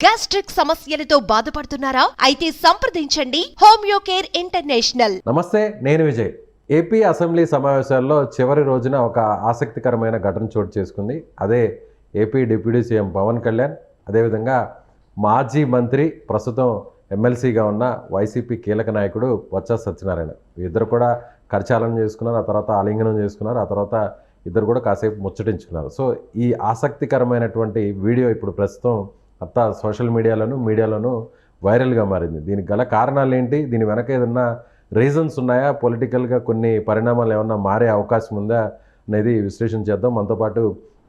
Gastric సమస్యలతో బాధపడుతున్నారా? అయితే సంప్రదించండి హోమియో కేర్ ఇంటర్నేషనల్. నమస్తే, నేను విజయ్. ఏపీ అసెంబ్లీ సమావేశాల్లో చివరి రోజున ఒక ఆసక్తికరమైన ఘటన చోటు చేసుకుంది. అదే AP deputy CM Pavan Kalyan, అదేవిధంగా మాజీ మంత్రి, ప్రస్తుతం ఎమ్మెల్సీగా ఉన్న వైసీపీ కీలక నాయకుడు బొత్స సత్యనారాయణ. ఇద్దరు కూడా కరచాలనం చేసుకున్నారు, ఆ తర్వాత ఆలింగనం చేసుకున్నారు, ఆ తర్వాత ఇద్దరు కూడా కాసేపు ముచ్చటించుకున్నారు. సో ఈ ఆసక్తికరమైనటువంటి వీడియో ఇప్పుడు ప్రస్తుతం అంతా సోషల్ మీడియాలోనూ వైరల్గా మారింది. దీనికి గల కారణాలు ఏంటి, దీని వెనక ఏదన్నా రీజన్స్ ఉన్నాయా, పొలిటికల్గా కొన్ని పరిణామాలు ఏమన్నా మారే అవకాశం ఉందా అనేది విశ్లేషణ చేద్దాం. మనతో పాటు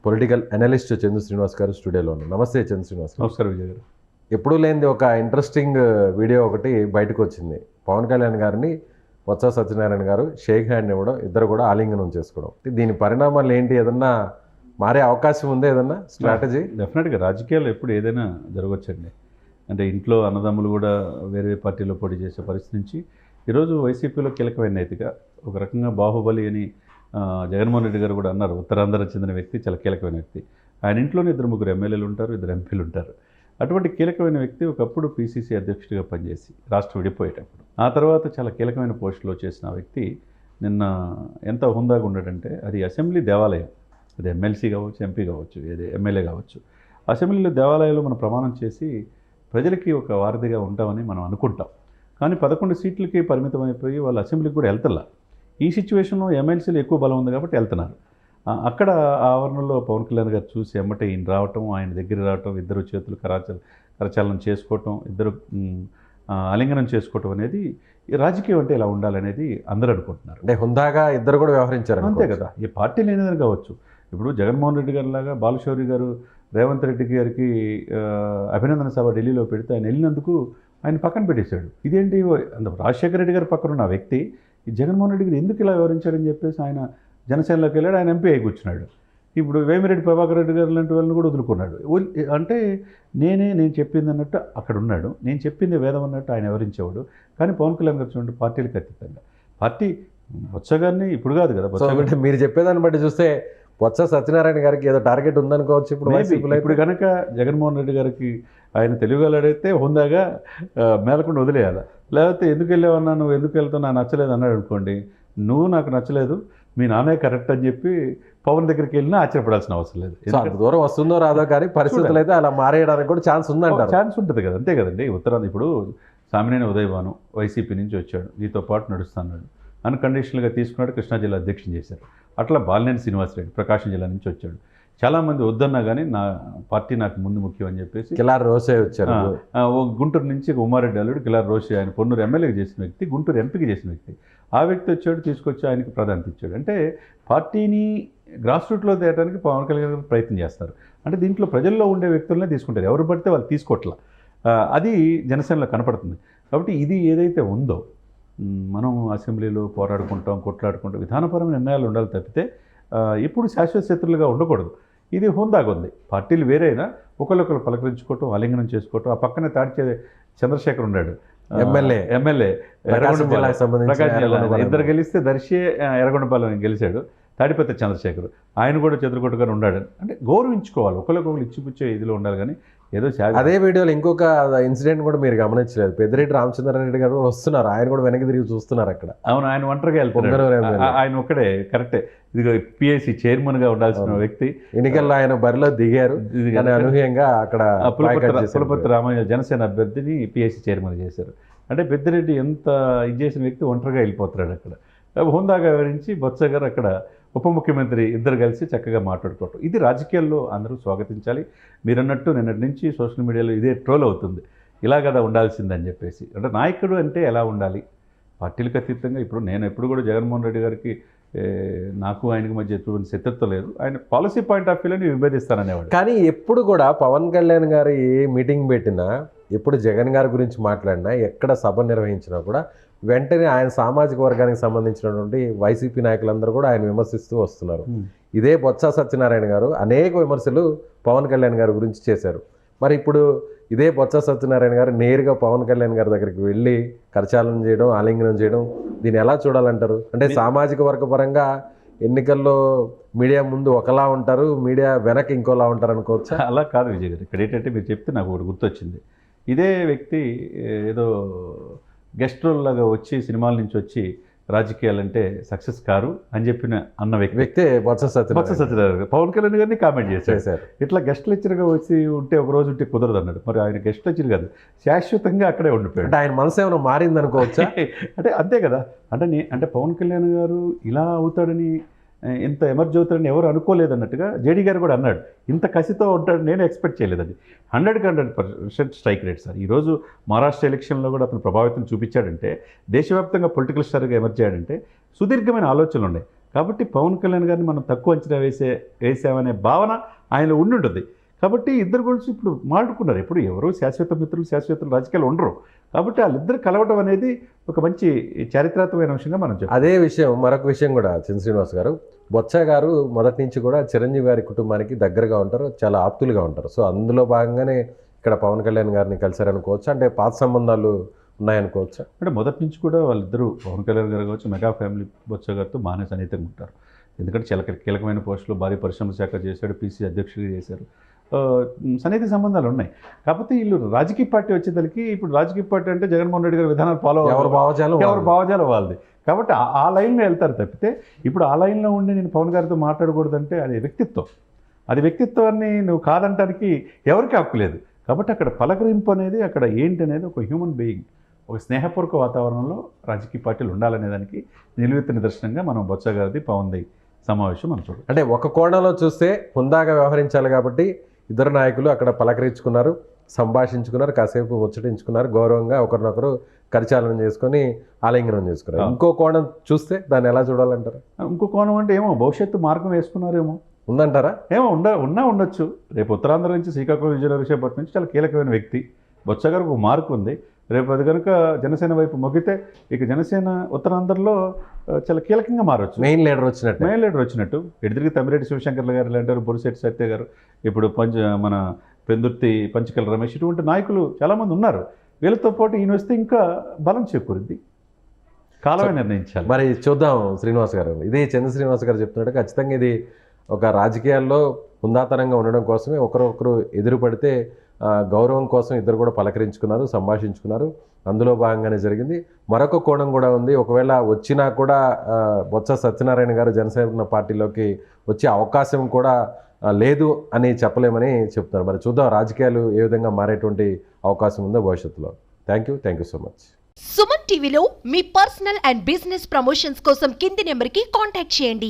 పొలిటికల్ అనలిస్ట్ చంద్ర శ్రీనివాస్ గారు స్టూడియోలో ఉన్నారు. నమస్తే చంద్ర శ్రీనివాస్. నమస్కారం విజయ్ గారు. ఎప్పుడూ లేనిది ఒక ఇంట్రెస్టింగ్ వీడియో ఒకటి బయటకు వచ్చింది. పవన్ కళ్యాణ్ గారిని బొత్స సత్యనారాయణ గారు షేక్ హ్యాండ్ ఇవ్వడం, ఇద్దరు కూడా ఆలింగనం చేసుకోవడం. దీని పరిణామాలు ఏంటి, ఏదన్నా మారే అవకాశం ఉందా, ఏదన్నా స్ట్రాటజీ? డెఫినెట్గా రాజకీయాల్లో ఎప్పుడు ఏదైనా జరగవచ్చండి. అంటే ఇంట్లో అన్నదమ్ములు కూడా వేరే పార్టీలో పోటీ చేసే పరిస్థితి నుంచి ఈరోజు వైసీపీలో కీలకమైన నేతగా ఒక రకంగా బాహుబలి అని జగన్మోహన్ రెడ్డి గారు కూడా అన్నారు. ఉత్తరాంధ్ర చెందిన వ్యక్తి, చాలా కీలకమైన వ్యక్తి. ఆయన ఇంట్లోనే 2-3 ఎమ్మెల్యేలు ఉంటారు, 2 ఎంపీలు ఉంటారు. అటువంటి కీలకమైన వ్యక్తి ఒకప్పుడు పీసీసీ అధ్యక్షుడిగా పనిచేసి రాష్ట్రం విడిపోయేటప్పుడు, ఆ తర్వాత చాలా కీలకమైన పోస్టులో చేసిన వ్యక్తి నిన్న ఎంత హుందాగా ఉన్నాడంటే, అది అసెంబ్లీ దేవాలయం, అది ఎమ్మెల్సీ కావచ్చు, ఎంపీ కావచ్చు, ఏది ఎమ్మెల్యే కావచ్చు, అసెంబ్లీలో దేవాలయంలో మనం ప్రమాణం చేసి ప్రజలకి ఒక వారధిగా ఉంటామని మనం అనుకుంటాం. కానీ 11 సీట్లకి పరిమితం అయిపోయి వాళ్ళు అసెంబ్లీకి కూడా వెళ్తలా. ఈ సిచ్యువేషన్లో ఎమ్మెల్సీలు ఎక్కువ బలం ఉంది కాబట్టి వెళ్తున్నారు. అక్కడ ఆవరణలో పవన్ కళ్యాణ్ గారు చూసి ఎమ్మటే ఈయన రావటం, ఆయన దగ్గర రావటం, ఇద్దరు చేతులు కరచాలనం చేసుకోవటం, ఇద్దరు ఆలింగనం చేసుకోవటం అనేది రాజకీయం అంటే ఇలా ఉండాలనేది అందరూ అనుకుంటున్నారు. అంటే హుందాగా ఇద్దరు కూడా వ్యవహరించారు, అంతే కదా. ఈ పార్టీ లేనిదని కావచ్చు. ఇప్పుడు జగన్మోహన్ రెడ్డి గారి లాగా బాలశౌరి గారు రేవంత్ రెడ్డి గారికి అభినందన సభ ఢిల్లీలో పెడితే ఆయన వెళ్ళినందుకు ఆయన పక్కన పెట్టేశాడు. ఇదేంటి, రాజశేఖర రెడ్డి గారి పక్కన ఉన్న వ్యక్తి ఈ జగన్మోహన్ రెడ్డి గారు ఎందుకు ఇలా వివరించాడని చెప్పేసి ఆయన జనసేనలోకి వెళ్ళాడు, ఆయన ఎంపీ అయి కూర్చున్నాడు. ఇప్పుడు వేమిరెడ్డి ప్రభాకర్ రెడ్డి గారు లాంటి వాళ్ళని కూడా వదులుకున్నాడు. అంటే నేను చెప్పింది అన్నట్టు అక్కడ ఉన్నాడు, నేను చెప్పింది వేదం అన్నట్టు ఆయన వివరించేవాడు. కానీ పవన్ కళ్యాణ్ గారు చూడండి, పార్టీలకు అతీతంగా పార్టీ బొత్స గారిని ఇప్పుడు కాదు కదా. అంటే మీరు చెప్పేదాన్ని బట్టి చూస్తే బొత్స సత్యనారాయణ గారికి ఏదో టార్గెట్ ఉందనుకోవచ్చు. ఇప్పుడు కనుక జగన్మోహన్ రెడ్డి గారికి ఆయన తెలుగుగలడైతే హుందాగా మేలకుండా వదిలేయాలి. లేకపోతే ఎందుకు వెళ్ళావన్నా, నువ్వు ఎందుకు వెళ్తావు, నాకు నచ్చలేదు అన్నాడు అనుకోండి, నువ్వు నాకు నచ్చలేదు, మీ నాన్నే కరెక్ట్ అని చెప్పి పవన్ దగ్గరికి వెళ్ళినా ఆశ్చర్యపడాల్సిన అవసరం లేదు. అంత దూరం వస్తుందో రాదో కానీ పరిస్థితులు అయితే అలా మారేయడానికి కూడా ఛాన్స్ ఉందంటారు. ఛాన్స్ ఉంటుంది కదా, అంతే కదండి. ఉత్తరాంధ్ర ఇప్పుడు సామినేని ఉదయభాను వైసీపీ నుంచి వచ్చాడు, నీతో పాటు నడుస్తున్నాడు, అన్కండిషనల్గా తీసుకున్నాడు, కృష్ణా జిల్లా అధ్యక్షుని చేశారు. అట్లా బాలినేని శ్రీనివాసరెడ్డి ప్రకాశం జిల్లా నుంచి వచ్చాడు. చాలామంది వద్దన్నా కానీ నా పార్టీ నాకు ముందు ముఖ్యం అని చెప్పేసి కిలార్ రోసే వచ్చారు. గుంటూరు నుంచి ఉమారెడ్డి అల్లుడు కిలార్ రోసే, ఆయన పొన్నూరు ఎమ్మెల్యేకి చేసిన వ్యక్తి, గుంటూరు ఎంపీకి చేసిన వ్యక్తి. ఆ వ్యక్తి వచ్చాడు, తీసుకొచ్చి ఆయనకి ప్రాధాన్యత ఇచ్చాడు. అంటే పార్టీని గ్రాస్ రూట్లో తేయడానికి పవన్ కళ్యాణ్ గారు ప్రయత్నం చేస్తారు. అంటే దీంట్లో ప్రజల్లో ఉండే వ్యక్తులనే తీసుకుంటారు, ఎవరు పడితే వాళ్ళు తీసుకోవట్లా. అది జనసేనలో కనపడుతుంది. కాబట్టి ఇది ఏదైతే ఉందో, మనం అసెంబ్లీలో పోరాడుకుంటాం, కొట్లాడుకుంటాం, విధానపరమైన నిర్ణయాలు ఉండాలి తప్పితే ఇప్పుడు శాశ్వత శత్రులుగా ఉండకూడదు. ఇది హుందాగా ఉంది. పార్టీలు వేరైనా ఒకళ్ళొకరు పలకరించుకోవటం, ఆలింగనం చేసుకోవటం. ఆ పక్కనే తాడిచే చంద్రశేఖర్ ఉన్నాడు, ఎమ్మెల్యే ప్రకాశం జిల్లా. ఇద్దరు గెలిస్తే దర్శి ఎర్రగొండపాలెం గెలిచాడు, తాడిపత్రి చంద్రశేఖర్, ఆయన కూడా చెదరగొట్టుగానే ఉన్నాడు. అంటే గౌరవించుకోవాలి, ఒకరికొకరు ఇచ్చిపుచ్చే ఇదిలో ఉండాలి. కానీ ఏదో అదే వీడియోలో ఇంకొక ఇన్సిడెంట్ కూడా మీరు గమనించలేదు, పెద్దిరెడ్డి రామచంద్రారెడ్డి గారు వస్తున్నారు, ఆయన కూడా వెనక్కి తిరిగి చూస్తున్నారు అక్కడ. అవును, ఆయన ఒంటరిగా వెళ్తున్నారు, ఆయన ఒక్కడే కరెక్టే. ఇదిగో పిఎస్సి చైర్మన్గా ఉండాల్సిన వ్యక్తి ఎన్నికల్లో ఆయన బరిలో దిగారు, అనూహ్యంగా అక్కడ పులపర్తి రామయ్య జనసేన అభ్యర్థిని పిఎస్సి చైర్మన్ చేశారు. అంటే పెద్దిరెడ్డి ఎంత ఇది చేసిన వ్యక్తి ఒంటరిగా వెళ్ళిపోతున్నాడు అక్కడ. హుందాగా వివరించి బొత్స గారు అక్కడ ఉప ముఖ్యమంత్రి ఇద్దరు కలిసి చక్కగా మాట్లాడుకోవటం, ఇది రాజకీయాల్లో అందరూ స్వాగతించాలి. మీరన్నట్టు నిన్నటి నుంచి సోషల్ మీడియాలో ఇదే ట్రోల్ అవుతుంది, ఇలా కదా ఉండాల్సిందని చెప్పేసి. అంటే నాయకుడు అంటే ఎలా ఉండాలి, పార్టీలకు అతీతంగా. ఇప్పుడు నేను ఎప్పుడు కూడా జగన్మోహన్ రెడ్డి గారికి నాకు ఆయనకి మధ్య ఎటువంటి శత్రుత్వం లేదు, ఆయన పాలసీ పాయింట్ ఆఫ్ వ్యూలోని విభేదిస్తాననేవాడు. కానీ ఎప్పుడు కూడా పవన్ కళ్యాణ్ గారు ఏ మీటింగ్ పెట్టినా, ఎప్పుడు జగన్ గారి గురించి మాట్లాడినా, ఎక్కడ సభ నిర్వహించినా కూడా వెంటనే ఆయన సామాజిక వర్గానికి సంబంధించినటువంటి వైసీపీ నాయకులందరూ కూడా ఆయన విమర్శిస్తూ వస్తున్నారు. ఇదే బొత్స సత్యనారాయణ గారు అనేక విమర్శలు పవన్ కళ్యాణ్ గారి గురించి చేశారు. మరి ఇప్పుడు ఇదే బొత్స సత్యనారాయణ గారు నేరుగా పవన్ కళ్యాణ్ గారి దగ్గరికి వెళ్ళి కరచాలనం చేయడం, ఆలింగనం చేయడం, దీన్ని ఎలా చూడాలంటారు? అంటే సామాజిక వర్గ పరంగా ఎన్నికల్లో మీడియా ముందు ఒకలా ఉంటారు, మీడియా వెనక ఇంకోలా ఉంటారు అనుకోవచ్చా? అలా కాదు విజయ్ గారు. ఇక్కడ ఏంటంటే మీరు చెప్తే నాకు ఒకటి గుర్తొచ్చింది. ఇదే వ్యక్తి ఏదో గెస్ట్ రోల్ లాగా వచ్చి సినిమాల నుంచి వచ్చి రాజకీయాలంటే సక్సెస్ కారు అని అన్న వ్యక్తే బొత్స సత్యనారాయణ గారు పవన్ కళ్యాణ్ గారిని కామెంట్ చేశారు. ఇట్లా గెస్ట్ లెక్చర్గా వచ్చి ఉంటే ఒక రోజు ఉంటే కుదరదు అన్నాడు. మరి ఆయన గెస్ట్ లెక్చర్ కాదు, శాశ్వతంగా అక్కడే ఉండిపోయాడు. అంటే ఆయన మనసు ఏమైనా మారింది అనుకోవచ్చా? అంటే అంతే కదా. అంటే పవన్ కళ్యాణ్ గారు ఇలా అవుతాడని, ఇంత ఎమర్జ్ అవుతాడని ఎవరు అనుకోలేదన్నట్టుగా జేడీ గారు కూడా అన్నాడు. ఇంత కసితో ఉంటాడు నేను ఎక్స్పెక్ట్ చేయలేదండి. 100% స్ట్రైక్ రేట్ సార్. ఈరోజు మహారాష్ట్ర ఎలక్షన్లో కూడా అతను ప్రభావితం చూపించాడంటే, దేశవ్యాప్తంగా పొలిటికల్ స్టార్గా ఎమర్జ్ అయ్యాడంటే సుదీర్ఘమైన ఆలోచనలు ఉన్నాయి. కాబట్టి పవన్ కళ్యాణ్ గారిని మనం తక్కువ అంచనా వేసామనే భావన ఆయనలో ఉండుంటుంది. కాబట్టి ఇద్దరు గురించి ఇప్పుడు మాట్లాడుకున్నారు. ఇప్పుడు ఎవరు శాశ్వత మిత్రులు, శాశ్వత రాజకీయాలు ఉండరు. కాబట్టి వాళ్ళిద్దరు కలవడం అనేది ఒక మంచి చారిత్రాత్మకమైన అంశంగా మనం చెప్పాలి. అదే విషయం, మరొక విషయం కూడా చంద్ర శ్రీనివాస్ గారు, బొత్స గారు మొదటి నుంచి కూడా చిరంజీవి గారి కుటుంబానికి దగ్గరగా ఉంటారు, చాలా ఆప్తులుగా ఉంటారు. సో అందులో భాగంగానే ఇక్కడ పవన్ కళ్యాణ్ గారిని కలిశారనుకోవచ్చు, అంటే పాత సంబంధాలు ఉన్నాయనుకోవచ్చా? అంటే మొదటి నుంచి కూడా వాళ్ళిద్దరూ పవన్ కళ్యాణ్ గారు కావచ్చు, మెగా ఫ్యామిలీ బొత్స గారితో బాగానే సన్నిహితంగా ఉంటారు. ఎందుకంటే చాలా కీలకమైన పోస్టులు భారీ పరిశ్రమల శాఖ చేశాడు, పీసీ అధ్యక్షుడిగా చేశారు. సన్నిహిత సంబంధాలు ఉన్నాయి. కాకపోతే వీళ్ళు రాజకీయ పార్టీ వచ్చేసరికి, ఇప్పుడు రాజకీయ పార్టీ అంటే జగన్మోహన్ రెడ్డి గారి విధానాలు ఫాలో ఎవరు భావజాలం వాళ్ళది. కాబట్టి ఆ లైన్లో వెళ్తారు తప్పితే, ఇప్పుడు ఆ లైన్లో ఉండి నేను పవన్ గారితో మాట్లాడకూడదంటే అది వ్యక్తిత్వం. అది వ్యక్తిత్వాన్ని నువ్వు కాదంటానికి ఎవరికి హక్కు లేదు. కాబట్టి అక్కడ పలకరింపు అనేది, అక్కడ ఏంటి అనేది ఒక హ్యూమన్ బీయింగ్, ఒక స్నేహపూర్వక వాతావరణంలో రాజకీయ పార్టీలు ఉండాలనే దానికి నిలువెత్తు నిదర్శనంగా మనం బొత్స గారిది పవన్ది సమావేశం మనం చూడాలి. అంటే ఒక కోణంలో చూస్తే హుందాగా వ్యవహరించాలి కాబట్టి ఇద్దరు నాయకులు అక్కడ పలకరించుకున్నారు, సంభాషించుకున్నారు, కాసేపు ముచ్చటించుకున్నారు, గౌరవంగా ఒకరినొకరు కరచాలనం చేసుకొని ఆలింగనం చేసుకున్నారు. ఇంకో కోణం చూస్తే దాన్ని ఎలా చూడాలంటారు? ఇంకో కోణం అంటే ఏమో భవిష్యత్తు మార్గం వేసుకున్నారేమో ఉందంటారా? ఏమో ఉండొచ్చు. రేపు ఉత్తరాంధ్ర నుంచి శ్రీకాకుళం, విజయనగరం నుంచి చాలా కీలకమైన వ్యక్తి బొత్స గారికి ఒక మార్కు ఉంది. రేపు అది కనుక జనసేన వైపు మొగ్గితే ఇక జనసేన ఉత్తరాంధ్రలో చాలా కీలకంగా మారవచ్చు. మెయిన్ లీడర్ వచ్చినట్టు ఎడిదిరిగి తమ్మిరెడ్డి శివశంకర్ల గారు అంటారు, బొరిశెట్టి సత్య గారు, ఇప్పుడు మన పెందుర్తి పంచకల రమేష్, ఇటువంటి నాయకులు చాలామంది ఉన్నారు. వీళ్ళతో పాటు ఈయన వస్తే ఇంకా బలం చేకూరింది. కాలమే నిర్ణయించాలి. మరి చూద్దాం శ్రీనివాస్ గారు. ఇది చంద్ర శ్రీనివాస్ గారు చెప్తున్నట్టు ఖచ్చితంగా ఇది ఒక రాజకీయాల్లో హుందాతనంగా ఉండడం కోసమే ఒకరొకరు ఎదురుపడితే గౌరవం కోసం ఇద్దరు కూడా పలకరించుకున్నారు, సంభాషించుకున్నారు. అందులో భాగంగానే జరిగింది. మరొక కోణం కూడా ఉంది. ఒకవేళ వచ్చినా కూడా బొత్స సత్యనారాయణ గారు జనసేన పార్టీలోకి వచ్చే అవకాశం కూడా లేదు అని చెప్పలేమని చెప్తున్నారు. మరి చూద్దాం రాజకీయాలు ఏ విధంగా మారేటువంటి అవకాశం ఉందో భవిష్యత్తులో. Thank you so much. Suman టీవీలో మీ పర్సనల్ అండ్ బిజినెస్ ప్రమోషన్స్ కోసం కింది నెంబర్కి కాంటాక్ట్ చేయండి.